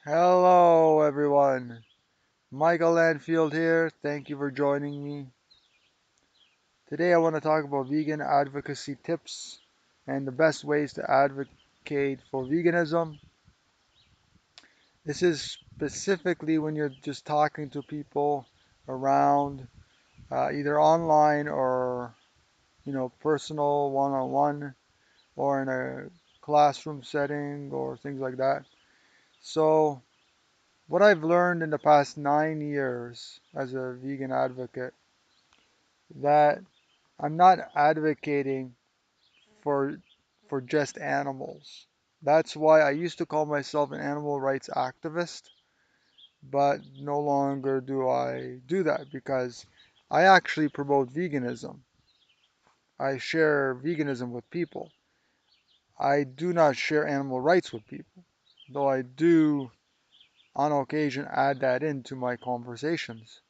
Hello, everyone. Michael Landfield here. Thank you for joining me. Today, I want to talk about vegan advocacy tips and the best ways to advocate for veganism. This is specifically when you're just talking to people around, either online or personal one-on-one, or in a classroom setting or things like that. So, what I've learned in the past 9 years as a vegan advocate that I'm not advocating for for just animals. That's why I used to call myself an animal rights activist, but no longer do I do that because I actually promote veganism. I share veganism with people. I do not share animal rights with people, though I do on occasion add that into my conversations.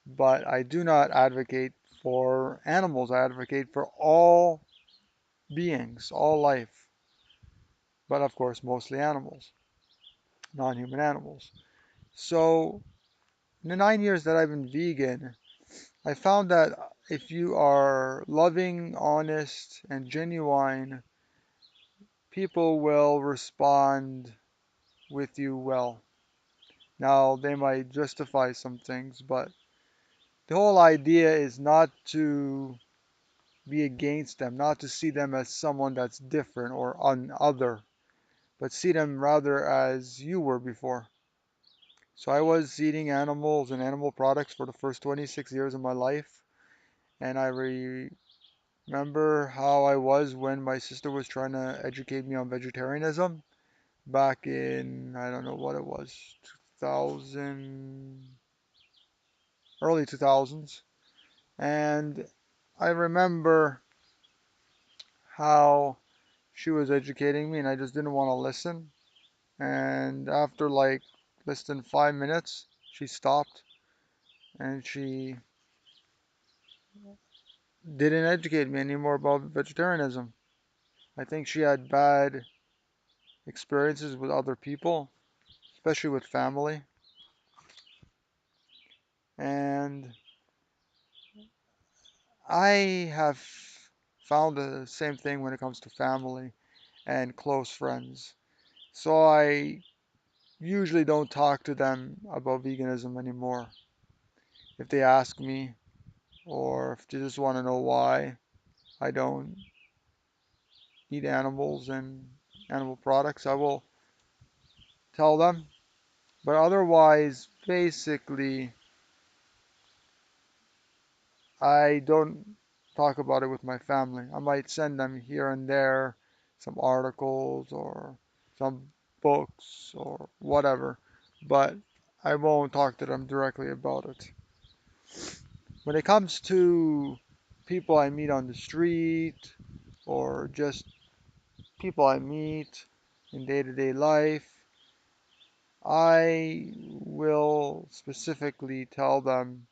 But I do not advocate for animals. I advocate for all beings, all life, but of course, mostly animals, non human animals. So, in the 9 years that I've been vegan, I found that if you are loving, honest, and genuine, people will respond with you well. Now, they might justify some things, but the whole idea is not to be against them, not to see them as someone that's different or other, but see them rather as you were before. So I was eating animals and animal products for the first 26 years of my life, and I remember how I was when my sister was trying to educate me on vegetarianism back in, I don't know what it was, 2000, early 2000s. And I remember how she was educating me, and I just didn't want to listen. And after like less than 5 minutes, she stopped and she didn't educate me anymore about vegetarianism. I think she had bad experiences with other people, especially with family. And I have found the same thing when it comes to family and close friends. So I usually don't talk to them about veganism anymore. If they ask me, or if they just want to know why I don't eat animals and animal products, I will tell them. But otherwise, basically, I don't talk about it with my family. I might send them here and there some articles or some books or whatever, but I won't talk to them directly about it. When it comes to people I meet on the street or just people I meet in day-to-day life, I will specifically tell them.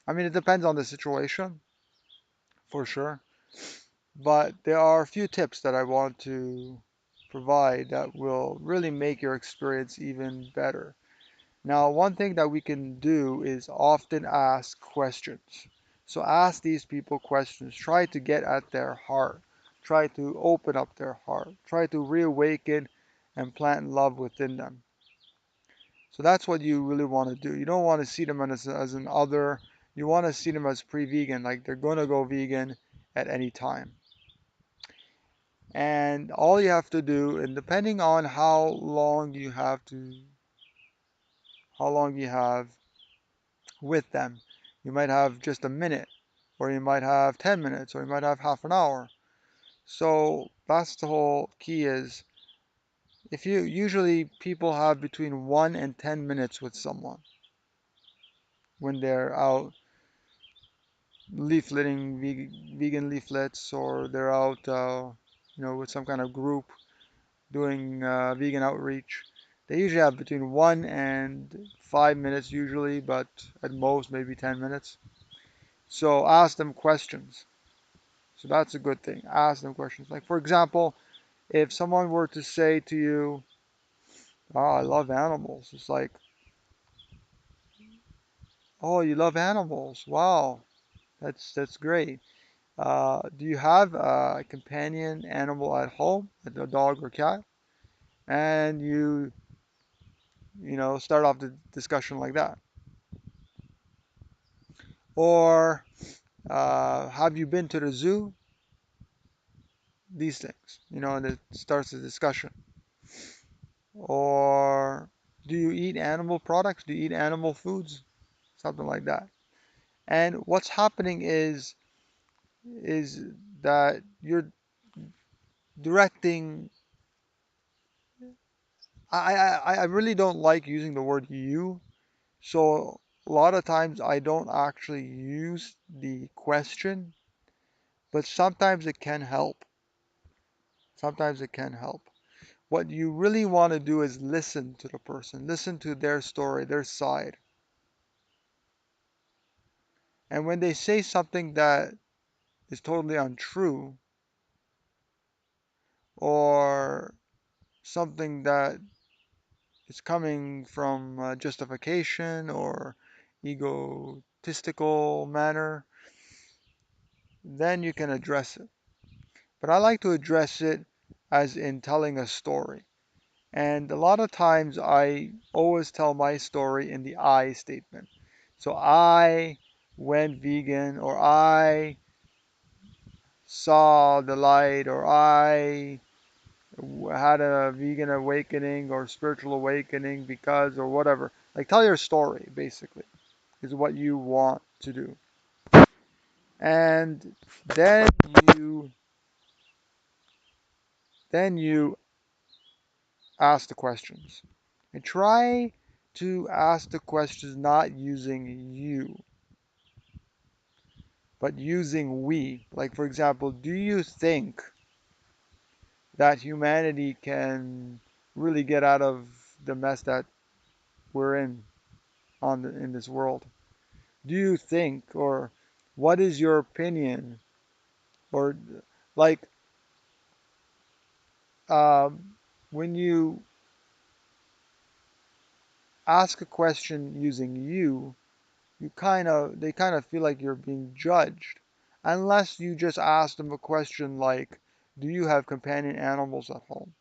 I mean, it depends on the situation, for sure. But there are a few tips that I want to provide that will really make your experience even better. Now, one thing that we can do is often ask questions. So ask these people questions. Try to get at their heart. Try to open up their heart. Try to reawaken and plant love within them. So that's what you really want to do. You don't want to see them as an other. You want to see them as pre-vegan, like they're going to go vegan at any time. And all you have to do, and depending on how long you have with them, you might have just a minute, or you might have 10 minutes, or you might have half an hour. So that's the whole key is if you usually people have between 1 and 10 minutes with someone when they're out leafleting vegan leaflets or they're out with some kind of group doing vegan outreach. They usually have between 1 and 5 minutes usually, but at most maybe 10 minutes. So ask them questions. So that's a good thing. Ask them questions. Like for example, if someone were to say to you, Oh, I love animals. It's like, oh, you love animals. Wow, that's great. Do you have a companion animal at home, a dog or cat? And start off the discussion like that. Or have you been to the zoo? These things, and it starts the discussion. Or do you eat animal products? Do you eat animal foods? Something like that. And what's happening is that you're directing. I really don't like using the word you. So a lot of times I don't actually use the question, but sometimes it can help. Sometimes it can help. What you really want to do is listen to the person, listen to their story, their side. And when they say something that is totally untrue or something that is coming from justification or egotistical manner, then you can address it. But I like to address it as in telling a story. And a lot of times I always tell my story in the I statement. So I went vegan, or I saw the light, or I had a vegan awakening or spiritual awakening because, or whatever. Like tell your story, basically, is what you want to do. And then you then you ask the questions. And try to ask the questions not using you, but using we. Like, for example, do you think that humanity can really get out of the mess that we're in this world? Do you think, or what is your opinion? Or, like, um, when you ask a question using you, they kind of feel like you're being judged, unless you just ask them a question like, do you have companion animals at home?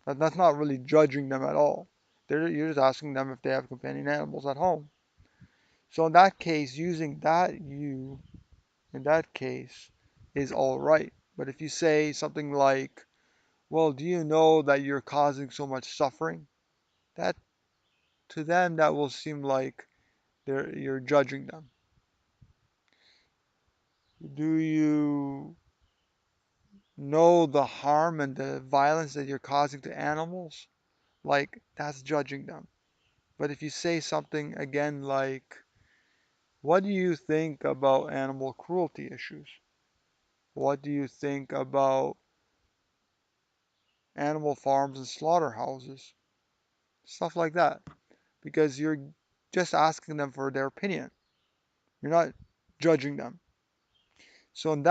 That's not really judging them at all. You're just asking them if they have companion animals at home. So in that case, using that you in that case is all right. But if you say something like, well, do you know that you're causing so much suffering? That to them that will seem like you're judging them. Do you know the harm and the violence that you're causing to animals? Like that's judging them. But if you say something again like, what do you think about animal cruelty issues? What do you think about animal farms and slaughterhouses? Stuff like that. Because you're just asking them for their opinion. You're not judging them. So in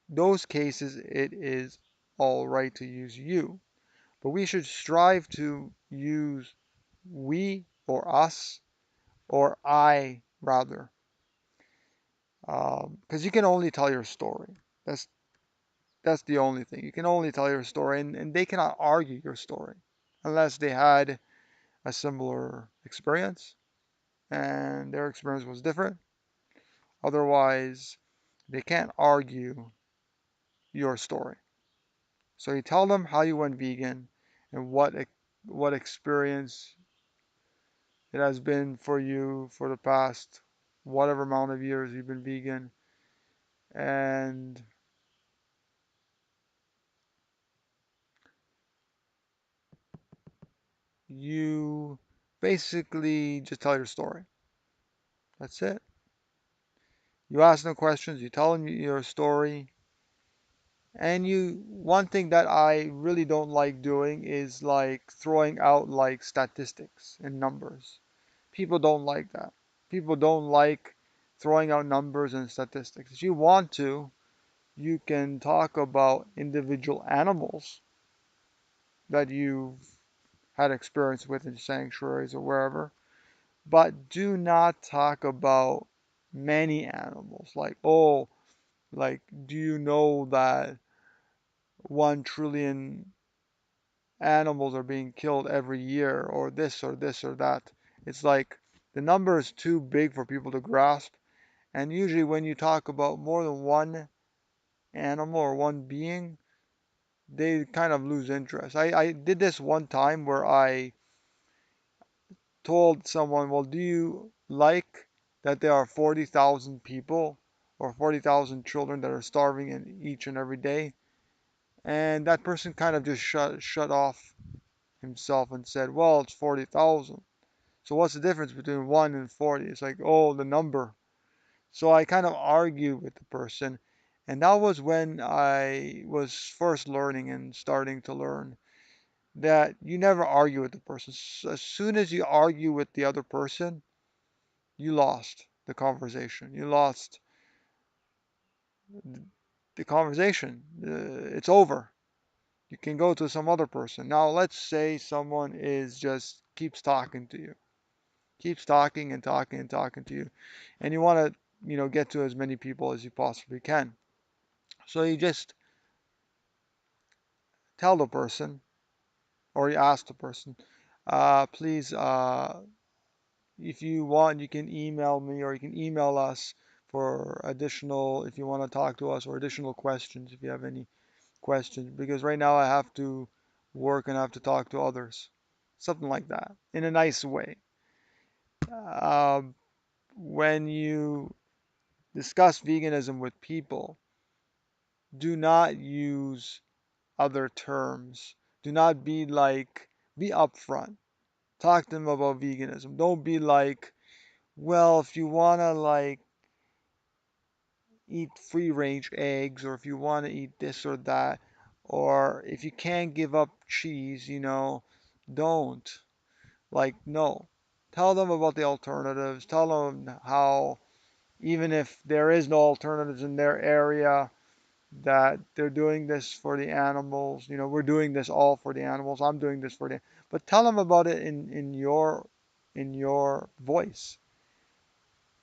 those cases, it is all right to use you. But we should strive to use we or us or I rather, because you can only tell your story. That's that's the only thing. You can only tell your story, and they cannot argue your story unless they had a similar experience and their experience was different. Otherwise, they can't argue your story. So you tell them how you went vegan and what experience it has been for you for the past whatever amount of years you've been vegan, and you basically just tell your story. That's it. You ask them questions, you tell them your story, and one thing that I really don't like doing is like throwing out like statistics and numbers. People don't like that. People don't like throwing out numbers and statistics. If you want to, you can talk about individual animals that you've had experience with in sanctuaries or wherever. But do not talk about many animals. Like, oh, like, do you know that 1 trillion animals are being killed every year, or this or this or that? It's like the number is too big for people to grasp. And usually, when you talk about more than one animal or one being, they kind of lose interest. I did this one time where I told someone, well, do you like that there are 40,000 people or 40,000 children that are starving in each and every day? And that person kind of just shut off himself and said, well, it's 40,000. So what's the difference between 1 and 40? It's like, oh, the number. So I kind of argued with the person. And that was when I was first learning and starting to learn that you never argue with the person. As soon as you argue with the other person, you lost the conversation. You lost the conversation. It's over. You can go to some other person. Now, let's say someone is just keeps talking to you, keeps talking and talking and talking to you, and you want to, get to as many people as you possibly can. So you just tell the person, or you ask the person, please, if you want, you can email me or you can email us for additional, if you want to talk to us, or additional questions if you have any questions. Because right now I have to work and I have to talk to others. Something like that in a nice way. Um, when you discuss veganism with people, do not use other terms. Do not be upfront. Talk to them about veganism. Don't be like, well, if you want to eat free range eggs, or if you want to eat this or that, or if you can't give up cheese, don't. Like, no. Tell them about the alternatives. Tell them how, even if there is no alternatives in their area, that they're doing this for the animals. We're doing this all for the animals. I'm doing this for the. But tell them about it in your voice.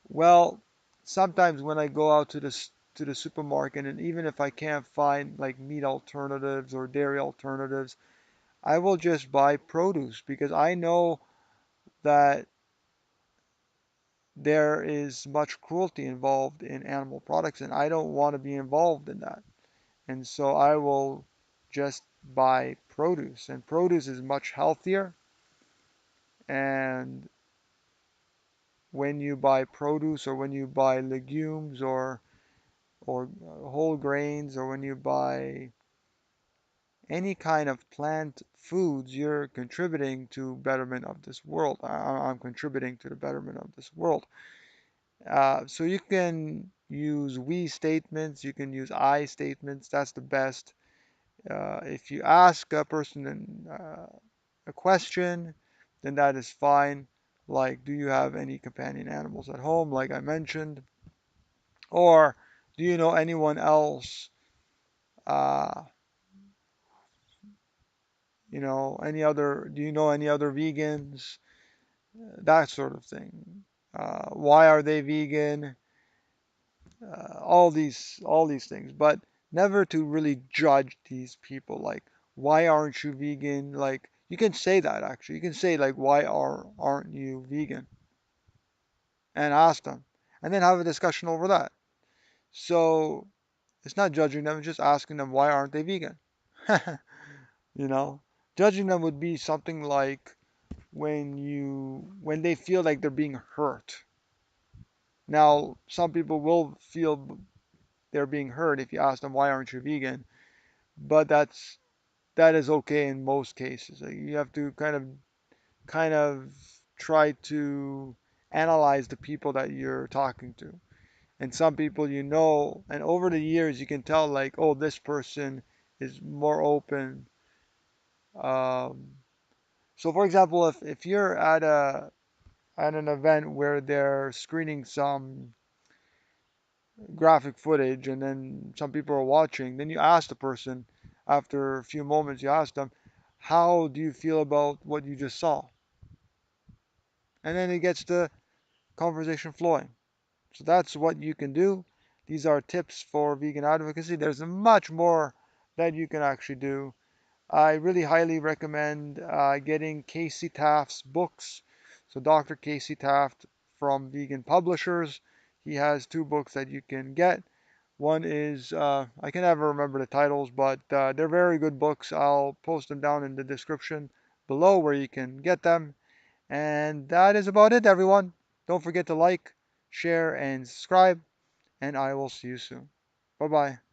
Well, sometimes when I go out to the supermarket, and even if I can't find like meat alternatives or dairy alternatives, I will just buy produce because I know that there is much cruelty involved in animal products, and I don't want to be involved in that. And so I will just buy produce, and produce is much healthier. And when you buy produce, or when you buy legumes, or whole grains, or when you buy any kind of plant foods, you're contributing to betterment of this world. I'm contributing to the betterment of this world. So you can use we statements, you can use I statements. That's the best. If you ask a person a question, then that is fine. Like, do you have any companion animals at home, like I mentioned? Or do you know anyone else, uh, do you know any other vegans? That sort of thing. Why are they vegan? All these things, but never to really judge these people. Like, why aren't you vegan? Like, you can say that actually. You can say like, why aren't you vegan? And ask them, and then have a discussion over that. So it's not judging them, it's just asking them why aren't they vegan. you know, Judging them would be something like when they feel like they're being hurt. Now, some people will feel they're being hurt if you ask them why aren't you vegan, but that is okay in most cases. Like, you have to kind of try to analyze the people that you're talking to. And some people, and over the years you can tell, like, oh, this person is more open. Um, so for example, if you're at an event where they're screening some graphic footage, and then some people are watching, then you ask the person, after a few moments, you ask them, how do you feel about what you just saw? And then it gets the conversation flowing. So that's what you can do. These are tips for vegan advocacy. There's much more that you can actually do. I really highly recommend getting Casey Taft's books. So Dr. Casey Taft from Vegan Publishers, he has two books that you can get. One is, I can never remember the titles, but they're very good books. I'll post them down in the description below where you can get them. And that is about it, everyone. Don't forget to like, share, and subscribe, and I will see you soon. Bye bye.